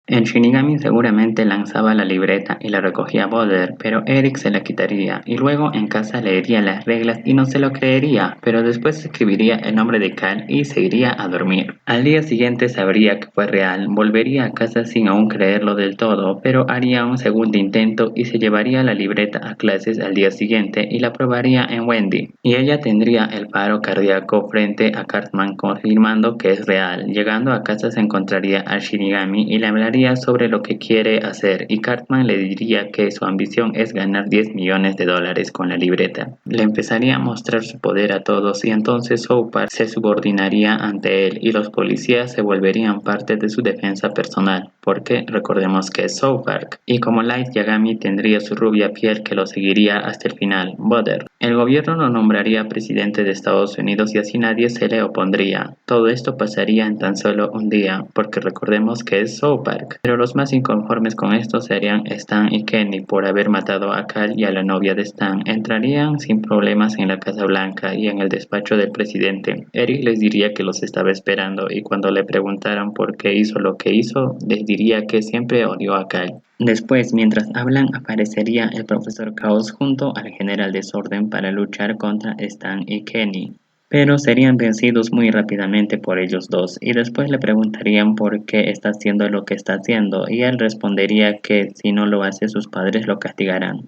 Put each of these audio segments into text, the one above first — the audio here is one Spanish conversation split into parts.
El Shinigami seguramente lanzaba la libreta y la recogía Boulder, pero Eric se la quitaría, y luego en casa leería las reglas y no se lo creería, pero después escribiría el nombre de Cal y se iría a dormir. Al día siguiente sabría que fue real, volvería a casa sin aún creerlo del todo, pero haría un segundo intento y se llevaría la libreta a clases al día siguiente y la probaría en Wendy. Y ella tendría el paro cardíaco frente a Cartman confirmando que es real. Llegando a casa se encontraría al Shinigami y le hablaría sobre lo que quiere hacer, y Cartman le diría que su ambición es ganar $10 millones con la libreta. Le empezaría a mostrar su poder a todos y entonces South Park se subordinaría ante él y los policías se volverían parte de su defensa personal, porque recordemos que es South Park. Y como Light Yagami tendría su rubia piel que lo seguiría hasta el final, Butter. El gobierno lo nombraría presidente de Estados Unidos y así nadie se le opondría. Todo esto pasaría en tan solo un día, porque recordemos que es South Park. Pero los más inconformes con esto serían Stan y Kenny por haber matado a Cal y a la novia de Stan. Entrarían sin problemas en la Casa Blanca y en el despacho del presidente. Eric les diría que los estaba esperando y cuando le preguntaran por qué hizo lo que hizo, les diría que siempre odió a Cal. Después, mientras hablan, aparecería el profesor Chaos junto al general Desorden para luchar contra Stan y Kenny. Pero serían vencidos muy rápidamente por ellos dos, y después le preguntarían por qué está haciendo lo que está haciendo, y él respondería que si no lo hace sus padres lo castigarán.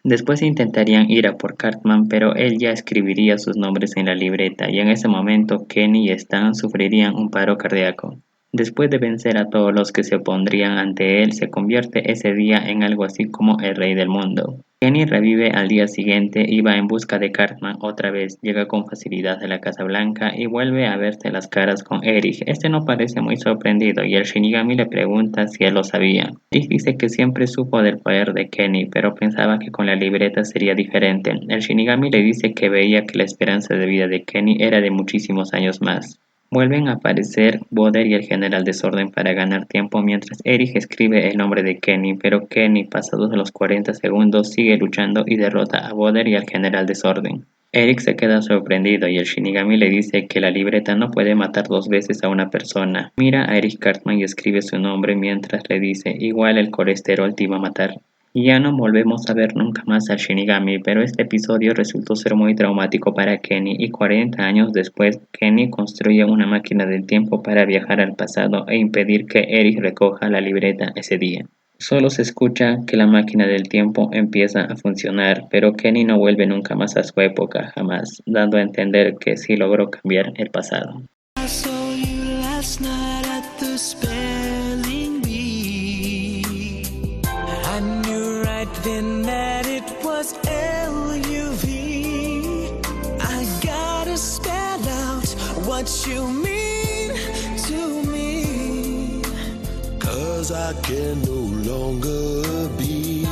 Después intentarían ir a por Cartman, pero él ya escribiría sus nombres en la libreta, y en ese momento Kenny y Stan sufrirían un paro cardíaco. Después de vencer a todos los que se opondrían ante él, se convierte ese día en algo así como el rey del mundo. Kenny revive al día siguiente y va en busca de Cartman otra vez, llega con facilidad a la Casa Blanca y vuelve a verse las caras con Eric. Este no parece muy sorprendido y el Shinigami le pregunta si él lo sabía. Eric dice que siempre supo del poder de Kenny, pero pensaba que con la libreta sería diferente. El Shinigami le dice que veía que la esperanza de vida de Kenny era de muchísimos años más. Vuelven a aparecer Butter y el general Desorden para ganar tiempo mientras Eric escribe el nombre de Kenny, pero Kenny, pasados los 40 segundos, sigue luchando y derrota a Butter y al general Desorden. Eric se queda sorprendido y el Shinigami le dice que la libreta no puede matar 2 veces a una persona. Mira a Eric Cartman y escribe su nombre mientras le dice, igual el colesterol te iba a matar. Y ya no volvemos a ver nunca más al Shinigami, pero este episodio resultó ser muy traumático para Kenny y 40 años después, Kenny construye una máquina del tiempo para viajar al pasado e impedir que Eric recoja la libreta ese día. Solo se escucha que la máquina del tiempo empieza a funcionar, pero Kenny no vuelve nunca más a su época, jamás, dando a entender que sí logró cambiar el pasado. Then that it was L-U-V. I gotta spell out what you mean to me, 'cause I can no longer be